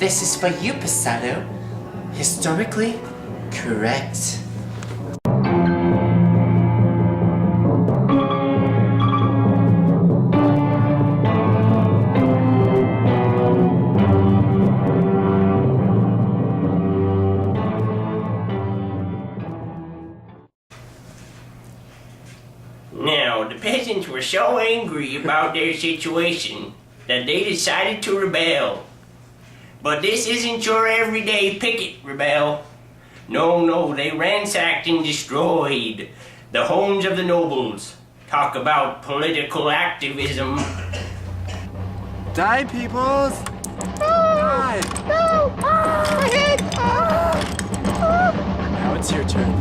This is for you, Pasado. Historically correct. Now, the peasants were so angry about their situation that they decided to rebel. But this isn't your everyday picket rebel. No, they ransacked and destroyed the homes of the nobles. Talk about political activism. Die, peoples! Die! No! My head! Now it's your turn.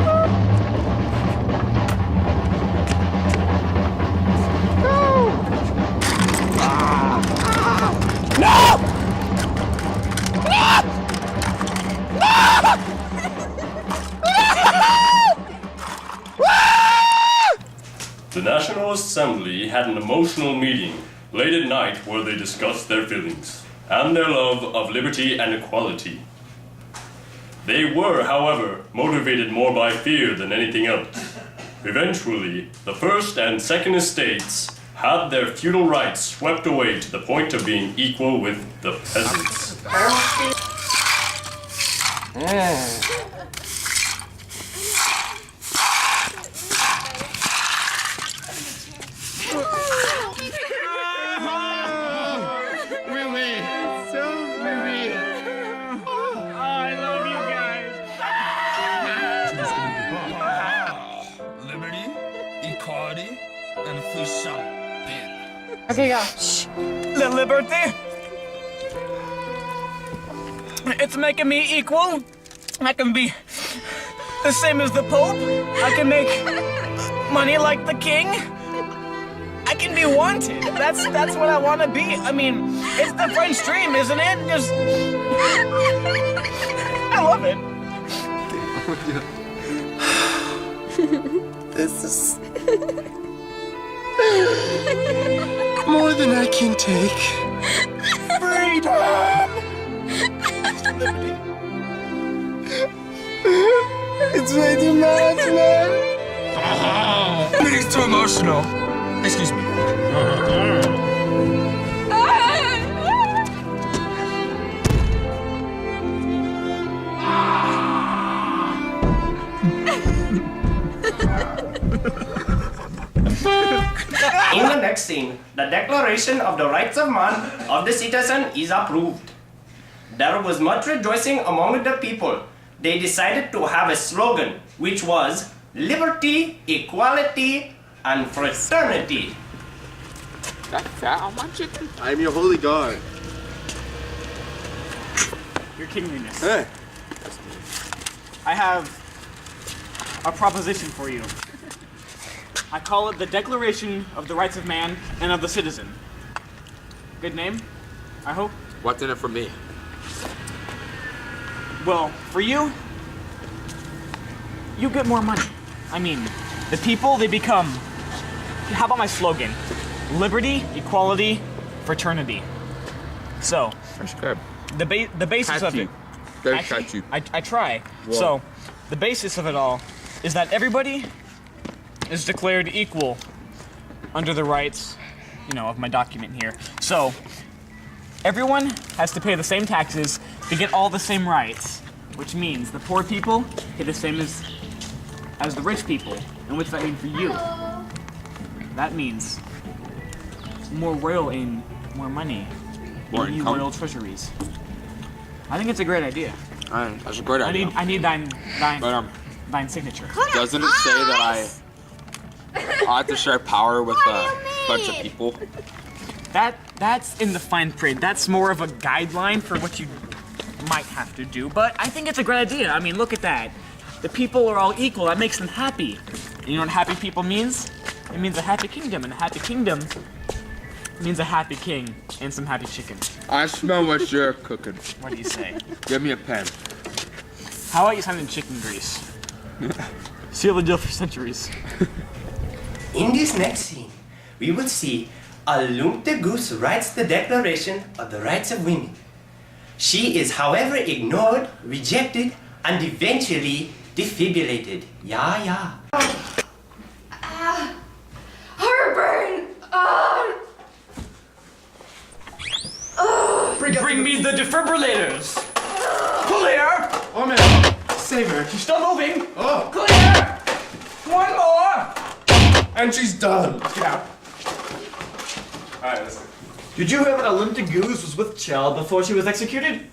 The National Assembly had an emotional meeting late at night where they discussed their feelings and their love of liberty and equality. They were, however, motivated more by fear than anything else. Eventually, the First and Second Estates had their feudal rights swept away to the point of being equal with the peasants. Liberty, equality, and puissance. Okay, go. The liberty. It's making me equal. I can be the same as the Pope. I can make money like the king. I can be wanted. That's what I want to be. I mean, it's the French dream, isn't it? Just I love it. This is more than I can take. Freedom. It's way too much, man. It's too emotional. Excuse me. In the next scene, the Declaration of the Rights of Man of the Citizen is approved. There was much rejoicing among the people. They decided to have a slogan, which was liberty, equality, and fraternity. That fat on my chicken? I am your holy guard. Your kingliness. Hey. I have a proposition for you. I call it the Declaration of the Rights of Man and of the Citizen. Good name, I hope? What's in it for me? Well, for you, you get more money. I mean, the people, they become... How about my slogan? Liberty, equality, fraternity. So, That's good. the basis of Catchy. it... Very Actually, catchy. I try. So, the basis of it all is that everybody is declared equal under the rights, of my document here. So, everyone has to pay the same taxes to get all the same rights, which means the poor people get the same as the rich people. And what's that mean for you? That means more royal aim, more money, More new income. royal treasuries. I think it's a great idea. That's a great idea. I need thine But thine signature. doesn't it say that I have to share power with a bunch of people? That's in the fine print. That's more of a guideline for what you might have to do. But I think it's a great idea. I mean, look at that. The people are all equal. That makes them happy. And you know what happy people means? It means a happy kingdom. And a happy kingdom means a happy king and some happy chicken. I smell what you're cooking. What do you say? Give me a pen. How about you sign in chicken grease? Seal the deal for centuries. In this next scene, we will see Alum the Goose writes the Declaration of the Rights of Women. She is, however, ignored, rejected, and eventually defibrillated. Yeah. Heartburn! Bring me the defibrillators! Clear! Oh man, save her. She's still moving! Oh, Clear! One more! and she's done. Get out. Alright, listen. Did you hear that Olympia Goose was with child before she was executed?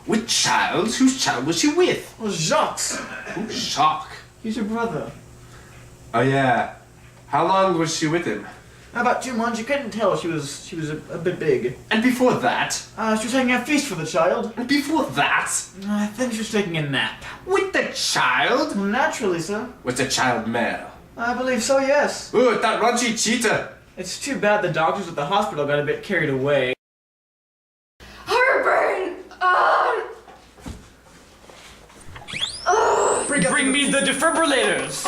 With child? Whose child was she with? Well, Jacques. Shock. He's your brother. Oh yeah. How long was she with him? About 2 months. You couldn't tell she was a bit big. And before that? She was taking a feast for the child. And before that? I think she was taking a nap. With the child? Well, naturally, sir. Was the child male? I believe so, yes. Ooh, that raunchy cheetah. It's too bad the doctors at the hospital got a bit carried away. Heartburn! Bring me the defibrillators!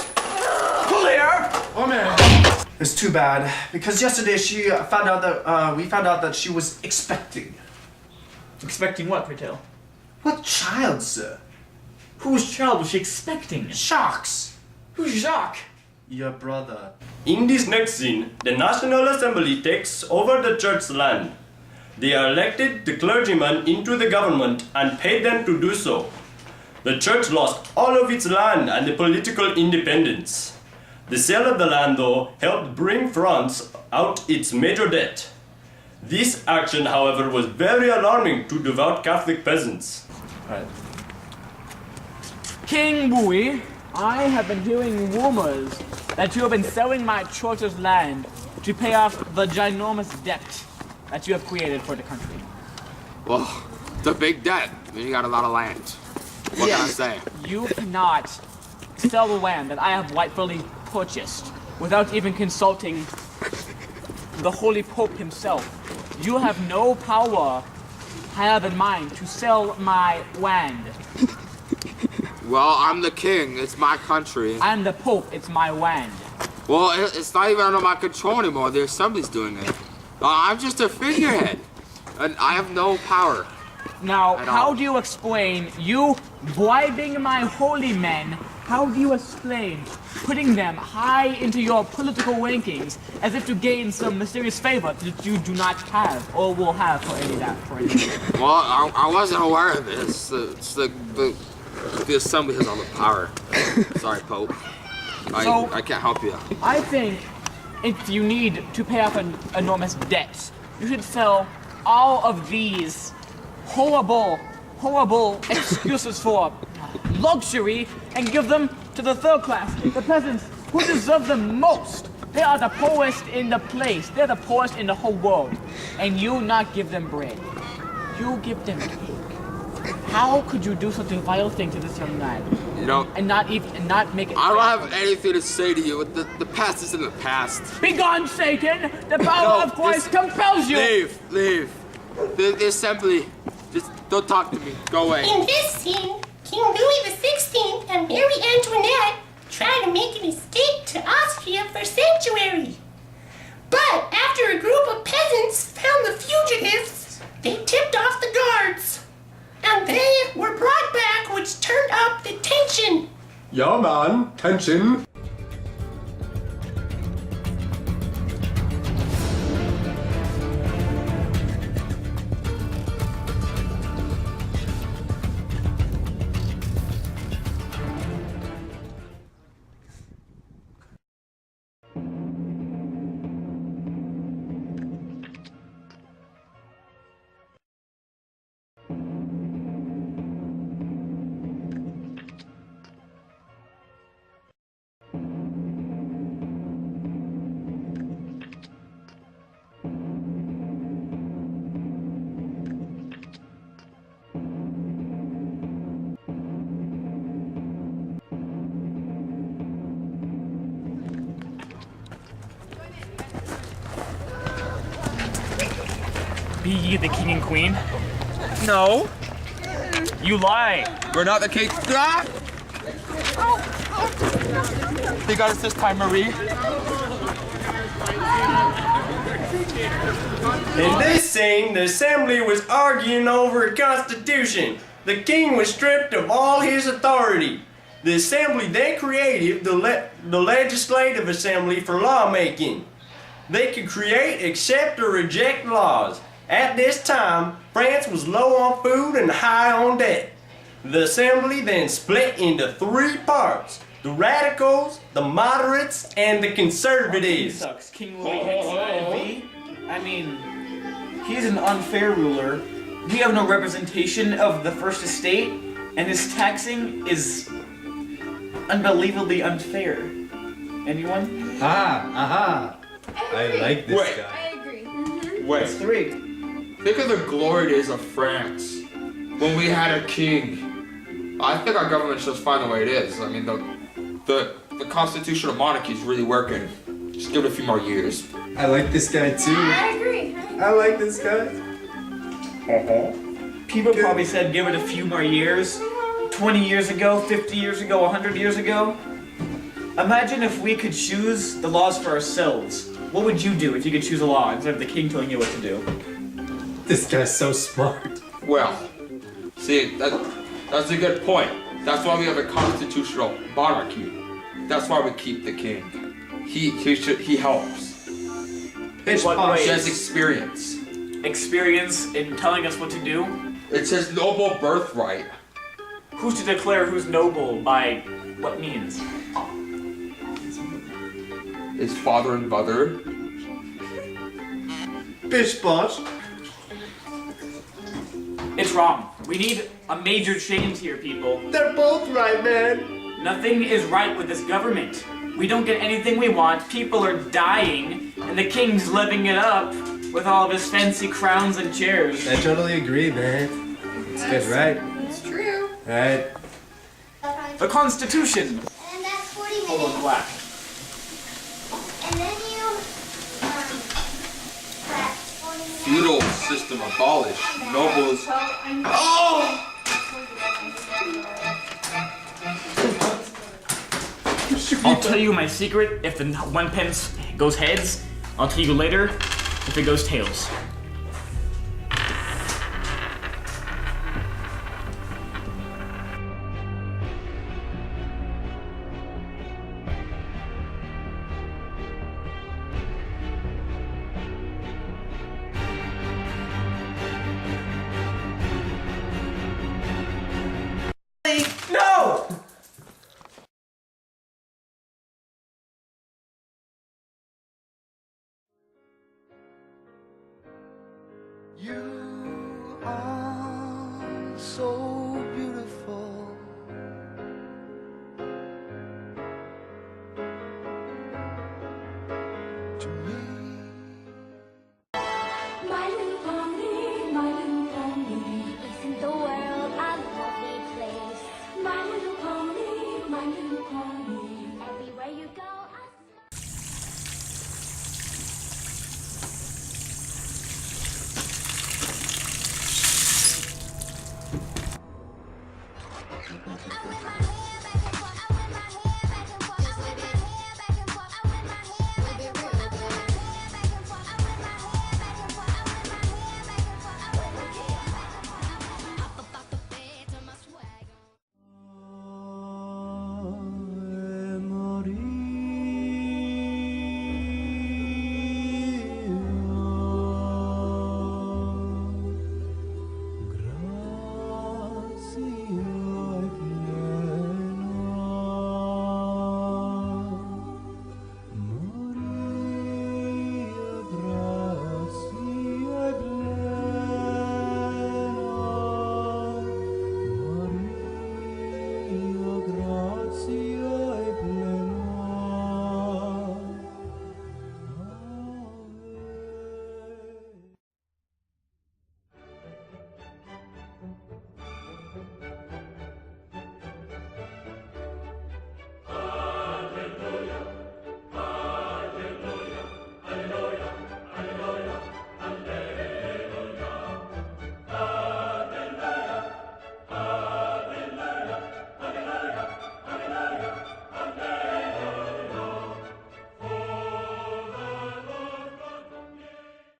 Clear! Oh man. It's too bad, because yesterday she found out that, we found out that she was expecting. Expecting what, Patel? What child, sir? Whose child was she expecting? Sharks. Who's Jacques? Your brother. In this next scene, the National Assembly takes over the church's land. They elected the clergymen into the government and paid them to do so. The church lost all of its land and the political independence. The sale of the land, though, helped bring France out its major debt. This action, however, was very alarming to devout Catholic peasants. King Louis, I have been hearing rumors that you have been selling my church's land to pay off the ginormous debt that you have created for the country. Well, it's a big debt. I mean, you got a lot of land. What can I say? You cannot sell the land that I have rightfully purchased without even consulting the Holy Pope himself. You have no power higher than mine to sell my land. Well, I'm the king. It's my country. I'm the Pope, it's my land. Well, it's not even under my control anymore. The assembly's doing it. I'm just a figurehead. And I have no power. Now, At how all. do you explain you bribing my holy men? How do you explain putting them high into your political rankings as if to gain some mysterious favor that you do not have or will have for any of that? For any. Well, I wasn't aware of this. It's the assembly has all the power. Sorry, Pope. I can't help you. I think if you need to pay off an enormous debt, you should sell all of these horrible excuses for luxury and give them to the third class, the peasants who deserve them most. They are the poorest in the place. They're the poorest in the whole world. And you not give them bread. You give them cake. How could you do such a vile thing to this young lad? You know, And not make it. I don't have anything to say to you. The past is in the past. Begone, Satan! The power No, of Christ this- compels you! Leave. The assembly, just don't talk to me. Go away. In this scene, King Louis XVI and Mary Antoinette try to make an escape to Austria for sanctuary. But after a group of peasants found the fugitives, they tipped off the guards. And they were brought back, which turned up the tension. Yeah, man. Tension. Be ye the king and queen? No, You lie! we're not the king. Ah! They got us this time, Marie. In this scene, the assembly was arguing over a constitution. The king was stripped of all his authority. The assembly then created the legislative assembly for lawmaking. They could create, accept, or reject laws. At this time, France was low on food and high on debt. The assembly then split into 3 parts: the radicals, the moderates, and the conservatives. Sucks. King Louis XIV. I mean, he's an unfair ruler. We have no representation of the First Estate, and his taxing is unbelievably unfair. Anyone? Aha! I like this Wait. guy. I agree. Wait. 3. Think of the glory days of France when we had a king. I think our government should just find the way it is. I mean, the constitutional monarchy is really working. Just give it a few more years. I like this guy too. I agree. I like this guy. People probably said give it a few more years. 20 years ago, 50 years ago, 100 years ago. Imagine if we could choose the laws for ourselves. What would you do if you could choose a law instead of the king telling you what to do? This guy's so smart. Well, see, that's a good point. That's why we have a constitutional monarchy. That's why we keep the king. He helps. Bitch What boss. way? He has experience. Experience in telling us what to do? It's his noble birthright. Who's to declare who's noble by what means? His father and mother. Bitch boss. It's wrong. We need a major change here, people. They're both right, man. Nothing is right with this government. We don't get anything we want, people are dying, and the king's living it up with all of his fancy crowns and chairs. I totally agree, man. It's good, right? It's true. Right. The Constitution! And that's 40 minutes. Hold on, black. And then you, that's 40 minutes. Feudal system abolished. Nobles. Oh! I'll tell you my secret if the 1 pence goes heads. I'll tell you later if it goes tails. No! You are so